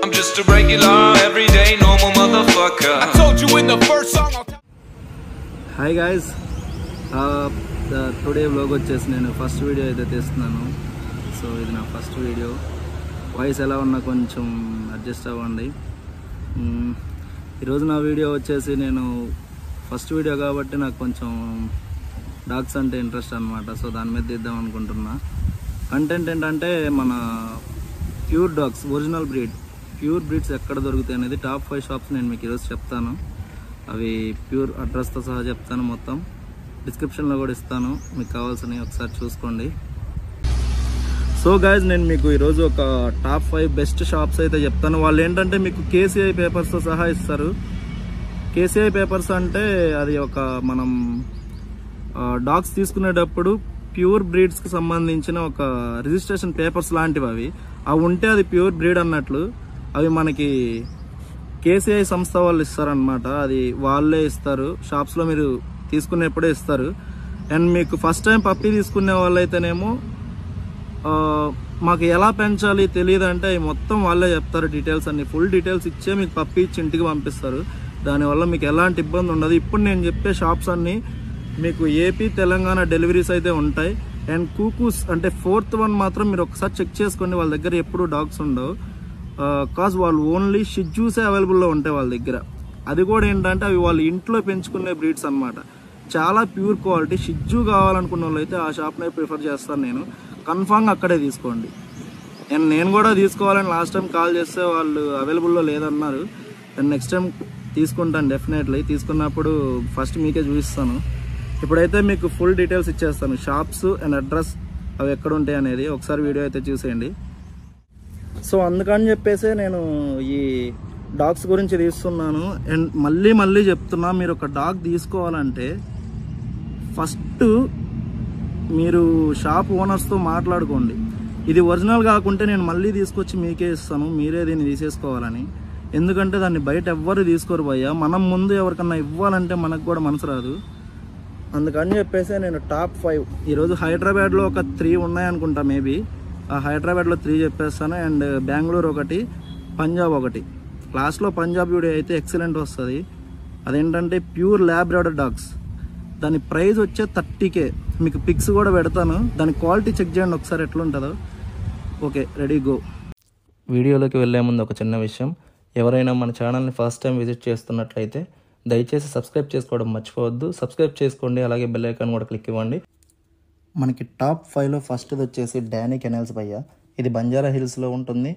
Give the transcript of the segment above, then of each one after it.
I'm just a regular, everyday, normal motherfucker. I told you in the first song. Hi guys, today vlog వచ్చేసి నేను first video అయితే తీస్తున్నాను. So ఇది నా first video. Voice ఎలా ఉన్నా కొంచెం అడ్జస్ట్ అవ్వండి. ఈరోజు నా వీడియో వచ్చేసి నేను ఫస్ట్ వీడియో కాబట్టి నాకు కొంచెం డాగ్స్ అంటే ఇంట్రెస్ట్ అనమాట. సో దాని మీద తీద్దాం అనుకుంటున్నా. కంటెంట్ ఏంటంటే మన pure dogs, original pure breeds ఎక్కడ దొరుకుతాయి అనేది టాప్ 5 షాప్స్ నేను మీకు ఈరోజు చెప్తాను. అవి ప్యూర్ అడ్రస్తో సహా చెప్తాను, మొత్తం డిస్క్రిప్షన్లో కూడా ఇస్తాను, మీకు కావాల్సినవి ఒకసారి చూసుకోండి. సో గైజ్, నేను మీకు ఈరోజు ఒక టాప్ 5 బెస్ట్ షాప్స్ అయితే చెప్తాను. వాళ్ళు ఏంటంటే మీకు KCI పేపర్స్తో సహా ఇస్తారు. KCI పేపర్స్ అంటే అది ఒక మనం డాగ్స్ తీసుకునేటప్పుడు ప్యూర్ బ్రీడ్స్కి సంబంధించిన ఒక రిజిస్ట్రేషన్ పేపర్స్ లాంటివి. అవి ఉంటే అది ప్యూర్ బ్రీడ్ అన్నట్లు. అవి మనకి KCI సంస్థ వాళ్ళు ఇస్తారనమాట. అది వాళ్ళే ఇస్తారు, షాప్స్లో మీరు తీసుకునేప్పుడే ఇస్తారు. అండ్ మీకు ఫస్ట్ టైం పప్పీ తీసుకునే వాళ్ళైతేనేమో మాకు ఎలా పెంచాలి తెలియదు అంటే మొత్తం వాళ్ళే చెప్తారు, డీటెయిల్స్ అన్ని ఫుల్ డీటెయిల్స్ ఇచ్చే మీకు పప్పీ ఇచ్చి ఇంటికి పంపిస్తారు. దానివల్ల మీకు ఎలాంటి ఇబ్బంది ఉండదు. ఇప్పుడు నేను చెప్పే షాప్స్ అన్నీ మీకు ఏపీ, తెలంగాణ డెలివరీస్ అయితే ఉంటాయి. అండ్ కూకూస్ అంటే 4th వన్ మాత్రం మీరు ఒకసారి చెక్ చేసుకోండి. వాళ్ళ దగ్గర ఎప్పుడు డాగ్స్ ఉండవు, కాజ్ వాళ్ళు ఓన్లీ షిజ్జూసే అవైలబుల్లో ఉంటాయి వాళ్ళ దగ్గర. అది కూడా ఏంటంటే అవి వాళ్ళు ఇంట్లో పెంచుకునే బ్రీడ్స్ అనమాట. చాలా ప్యూర్ క్వాలిటీ. షిజ్జూ కావాలనుకున్న వాళ్ళు అయితే ఆ షాప్నే ప్రిఫర్ చేస్తాను నేను. కన్ఫామ్గా అక్కడే తీసుకోండి. అండ్ నేను కూడా తీసుకోవాలని లాస్ట్ టైం కాల్ చేస్తే వాళ్ళు అవైలబుల్లో లేదన్నారు. అండ్ నెక్స్ట్ టైం తీసుకుంటాను డెఫినెట్లీ. తీసుకున్నప్పుడు ఫస్ట్ మీకే చూపిస్తాను. ఇప్పుడైతే మీకు ఫుల్ డీటెయిల్స్ ఇచ్చేస్తాను, షాప్స్ అండ్ అడ్రస్ అవి ఎక్కడ ఉంటాయి అనేది. ఒకసారి వీడియో అయితే చూసేయండి. సో అందుకని చెప్పేసి నేను ఈ డాగ్స్ గురించి తీస్తున్నాను. అండ్ మళ్ళీ చెప్తున్నా, మీరు ఒక డాగ్ తీసుకోవాలంటే ఫస్ట్ మీరు షాప్ ఓనర్స్తో మాట్లాడుకోండి. ఇది ఒరిజినల్ కాకుంటే నేను మళ్ళీ తీసుకొచ్చి మీకే ఇస్తాను, మీరే దీన్ని తీసేసుకోవాలని. ఎందుకంటే దాన్ని బయట ఎవ్వరు తీసుకోరు భయ్యా. మనం ముందు ఎవరికన్నా ఇవ్వాలంటే మనకు కూడా మనసు రాదు. అందుకని చెప్పేసి నేను టాప్ 5 ఈరోజు హైదరాబాద్లో ఒక 3 ఉన్నాయనుకుంటా మేబీ. ఆ హైదరాబాద్లో 3 చెప్పేస్తాను. అండ్ బెంగళూరు ఒకటి, పంజాబ్ ఒకటి. లాస్ట్లో పంజాబ్ వీడియో అయితే ఎక్సలెంట్ వస్తుంది. అదేంటంటే ప్యూర్ ల్యాబ్రాడర్ డాగ్స్. దాని ప్రైస్ వచ్చే 30K. మీకు పిక్స్ కూడా పెడతాను, దాని క్వాలిటీ చెక్ చేయండి ఒకసారి ఎట్లుంటుందో. Okay, ready go. వీడియోలోకి వెళ్ళే ముందు ఒక చిన్న విషయం, ఎవరైనా మన ఛానల్ని ఫస్ట్ టైం విజిట్ చేస్తున్నట్లయితే దయచేసి సబ్స్క్రైబ్ చేసుకోవడం మర్చిపోవద్దు. సబ్స్క్రైబ్ చేసుకోండి, అలాగే బెల్ ఐకాన్ కూడా క్లిక్ ఇవ్వండి. మనకి టాప్ 5లో ఫస్ట్ది వచ్చేసి డానీ కెనాల్స్ భయ్య. ఇది బంజారా హిల్స్లో ఉంటుంది.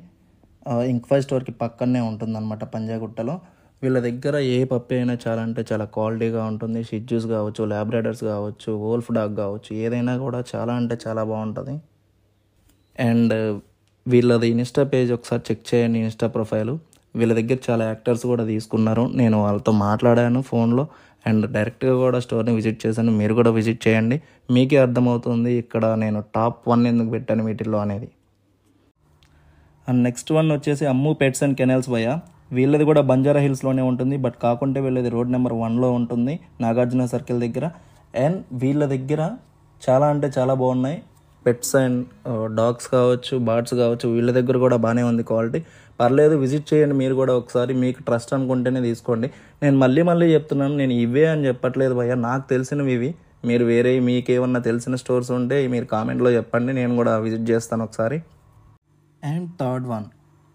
ఇంక్వై స్టోర్కి పక్కనే ఉంటుంది అనమాట, పంజాగుట్టలో. వీళ్ళ దగ్గర ఏ పప్పి అయినా చాలా అంటే చాలా క్వాలిటీగా ఉంటుంది. షిజ్జూస్ కావచ్చు, ల్యాబ్రాడర్స్ కావచ్చు, వోల్ఫ్ డాగ్ కావచ్చు, ఏదైనా కూడా చాలా అంటే చాలా బాగుంటుంది. అండ్ వీళ్ళది ఇన్స్టా పేజ్ ఒకసారి చెక్ చేయండి, ఇన్స్టా ప్రొఫైలు. వీళ్ళ దగ్గర చాలా యాక్టర్స్ కూడా తీసుకున్నారు. నేను వాళ్ళతో మాట్లాడాను ఫోన్లో. అండ్ డైరెక్ట్గా కూడా స్టోర్ని విజిట్ చేశాను. మీరు కూడా విజిట్ చేయండి, మీకే అర్థమవుతుంది ఇక్కడ నేను టాప్ 1 ఎందుకు పెట్టాను వీటిల్లో అనేది. అండ్ నెక్స్ట్ వన్ వచ్చేసి అమ్ము పెట్స్ అండ్ కెనాల్స్ భయ్య. వీళ్ళది కూడా బంజారా హిల్స్లోనే ఉంటుంది, బట్ కాకుంటే వీళ్ళది రోడ్ నెంబర్ 1లో ఉంటుంది, నాగార్జున సర్కిల్ దగ్గర. అండ్ వీళ్ళ దగ్గర చాలా అంటే చాలా బాగున్నాయి పెట్స్ అండ్ డాగ్స్ కావచ్చు, బర్డ్స్ కావచ్చు. వీళ్ళ దగ్గర కూడా బాగానే ఉంది క్వాలిటీ, పర్లేదు. విజిట్ చేయండి మీరు కూడా ఒకసారి. మీకు ట్రస్ట్ అనుకుంటేనే తీసుకోండి. నేను మళ్ళీ చెప్తున్నాను, నేను ఇవే అని చెప్పట్లేదు భయ్య, నాకు తెలిసినవి ఇవి. మీరు వేరే మీకేమన్నా తెలిసిన స్టోర్స్ ఉంటే మీరు కామెంట్లో చెప్పండి, నేను కూడా విజిట్ చేస్తాను ఒకసారి. And third one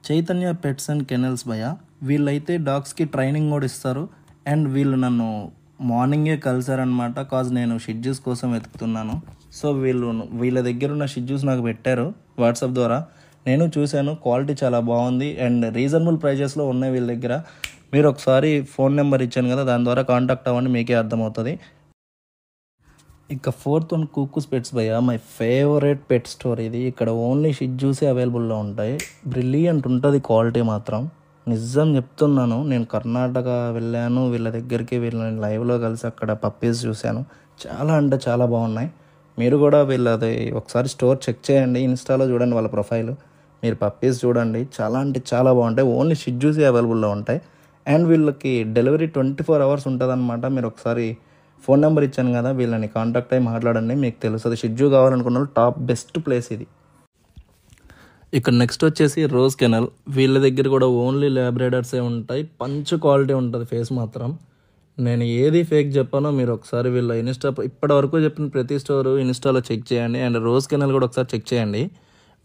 Chaitanya pets and canals భయ్య. వీళ్ళైతే డాగ్స్కి ట్రైనింగ్ కూడా ఇస్తారు. అండ్ వీళ్ళు నన్ను మార్నింగే కలిసారనమాట, కాజ్ నేను షిజ్జూస్ కోసం వెతుకుతున్నాను. సో వీళ్ళ దగ్గర ఉన్న షిజ్జూస్ నాకు పెట్టారు వాట్సాప్ ద్వారా. నేను చూశాను, క్వాలిటీ చాలా బాగుంది అండ్ రీజనబుల్ ప్రైజెస్లో ఉన్నాయి వీళ్ళ దగ్గర. మీరు ఒకసారి ఫోన్ నెంబర్ ఇచ్చాను కదా, దాని ద్వారా కాంటాక్ట్ అవ్వండి, మీకే అర్థమవుతుంది. ఇక 4th వన్ కూకూస్ పెట్స్ భయ్య. మై ఫేవరెట్ పెట్ స్టోర్ ఇది. ఇక్కడ ఓన్లీ షిజ్జూసే అవైలబుల్లో ఉంటాయి. బ్రిలియంట్ ఉంటుంది క్వాలిటీ మాత్రం, నిజం చెప్తున్నాను. నేను కర్ణాటక వెళ్ళాను వీళ్ళ దగ్గరికి, వీళ్ళని లైవ్లో కలిసి అక్కడ పప్పీస్ చూశాను. చాలా అంటే చాలా బాగున్నాయి. మీరు కూడా వీళ్ళది ఒకసారి స్టోర్ చెక్ చేయండి, ఇన్స్టాలో చూడండి వాళ్ళ ప్రొఫైల్. మీరు పప్పీస్ చూడండి, చాలా అంటే చాలా బాగుంటాయి. ఓన్లీ షిజ్జూసే అవైలబుల్లో ఉంటాయి. అండ్ వీళ్ళకి డెలివరీ 24 hours ఉంటుంది అనమాట. మీరు ఒకసారి ఫోన్ నెంబర్ ఇచ్చాను కదా, వీళ్ళని కాంటాక్ట్ అయ్యి మాట్లాడండి, మీకు తెలుస్తుంది. షిజ్జూ కావాలనుకున్న టాప్ బెస్ట్ ప్లేస్ ఇది. ఇక్కడ నెక్స్ట్ వచ్చేసి రోజ్ కెనల్. వీళ్ళ దగ్గర కూడా ఓన్లీ ల్యాబ్రేడర్సే ఉంటాయి. పంచ్ క్వాలిటీ ఉంటుంది ఫేస్ మాత్రం. నేను ఏది ఫేక్ చెప్పానో మీరు ఒకసారి వీళ్ళ ఇన్స్టా ఇప్పటి వరకు చెప్పిన ప్రతి స్టోరు ఇన్స్టాలో చెక్ చేయండి. అండ్ రోజ్ కెనల్ కూడా ఒకసారి చెక్ చేయండి.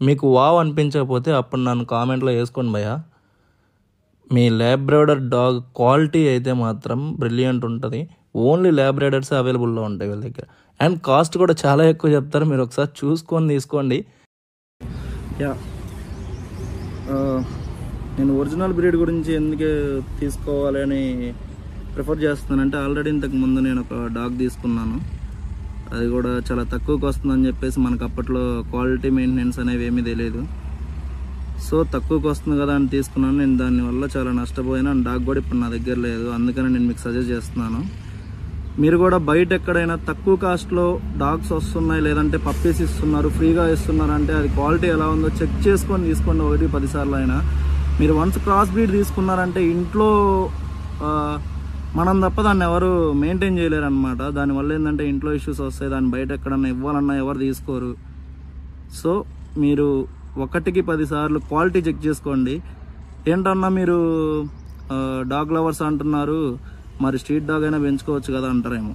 మీకు వావ్ అనిపించకపోతే అప్పుడు నన్ను కామెంట్లో వేసుకోండి భయ్యా. మీ ల్యాబ్రేడర్ డాగ్ క్వాలిటీ అయితే మాత్రం బ్రిలియంట్ ఉంటుంది. ఓన్లీ ల్యాబ్రేడర్సే అవైలబుల్లో ఉంటాయి వీళ్ళ దగ్గర. అండ్ కాస్ట్ కూడా చాలా ఎక్కువ చెప్తారు. మీరు ఒకసారి చూసుకొని తీసుకోండి. నేను ఒరిజినల్ బ్రీడ్ గురించి ఎందుకు తీసుకోవాలి అని ప్రిఫర్ చేస్తున్నానంటే, ఆల్రెడీ ఇంతకు ముందు నేను ఒక డాగ్ తీసుకున్నాను. అది కూడా చాలా తక్కువకి వస్తుందని చెప్పేసి మనకు అప్పట్లో క్వాలిటీ మెయింటెనెన్స్ అనేవి ఏమీ తెలియదు. సో తక్కువకి వస్తుంది కదా అని తీసుకున్నాను. నేను దానివల్ల చాలా నష్టపోయినా. డాగ్ కూడా ఇప్పుడు నా దగ్గర లేదు. అందుకని నేను మీకు సజెస్ట్ చేస్తున్నాను. మీరు కూడా బయట ఎక్కడైనా తక్కువ కాస్ట్లో డాగ్స్ వస్తున్నాయి, లేదంటే పప్పీస్ ఇస్తున్నారు, ఫ్రీగా ఇస్తున్నారు అంటే అది క్వాలిటీ ఎలా ఉందో చెక్ చేసుకొని తీసుకోండి. 1-10 సార్లు అయినా. మీరు వన్స్ క్రాస్ బ్రీడ్ తీసుకున్నారంటే ఇంట్లో మనం తప్ప దాన్ని ఎవరు మెయింటైన్ చేయలేరు అనమాట. దానివల్ల ఏంటంటే ఇంట్లో ఇష్యూస్ వస్తాయి. దాన్ని బయట ఎక్కడన్నా ఇవ్వాలన్నా ఎవరు తీసుకోరు. సో మీరు 1-10 సార్లు క్వాలిటీ చెక్ చేసుకోండి. ఏంటన్నా మీరు డాగ్ లవర్స్ అంటున్నారు, మరి స్ట్రీట్ డాగ్ అయినా పెంచుకోవచ్చు కదా అంటారేమో.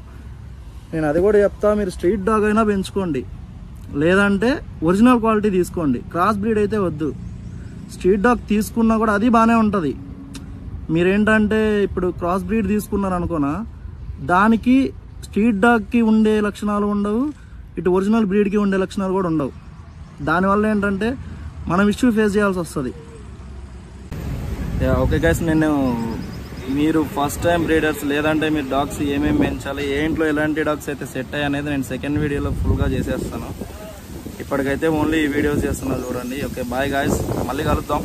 నేను అది కూడా చెప్తా, మీరు స్ట్రీట్ డాగ్ అయినా పెంచుకోండి, లేదంటే ఒరిజినల్ క్వాలిటీ తీసుకోండి. క్రాస్ బ్రీడ్ అయితే వద్దు. స్ట్రీట్ డాగ్ తీసుకున్నా కూడా అది బాగానే ఉంటుంది. మీరేంటంటే ఇప్పుడు క్రాస్ బ్రీడ్ తీసుకున్నారు అనుకోనా, దానికి స్ట్రీట్ డాగ్కి ఉండే లక్షణాలు ఉండవు, ఇటు ఒరిజినల్ బ్రీడ్కి ఉండే లక్షణాలు కూడా ఉండవు. దానివల్ల ఏంటంటే మనం ఇష్యూ ఫేస్ చేయాల్సి వస్తుంది. ఓకే గైస్, నేను మీరు ఫస్ట్ టైం బ్రీడర్స్ లేదంటే మీరు డాగ్స్ ఏమేమి పెంచాలి, ఏ ఇంట్లో ఎలాంటి డాగ్స్ అయితే సెట్ అయ్యాయి అనేది నేను సెకండ్ వీడియోలో ఫుల్గా చేసేస్తాను. ఇప్పటికైతే ఓన్లీ ఈ వీడియోస్ చేస్తున్నా చూడండి. ఓకే బాయ్ గాయ్స్, మళ్ళీ కలుద్దాం.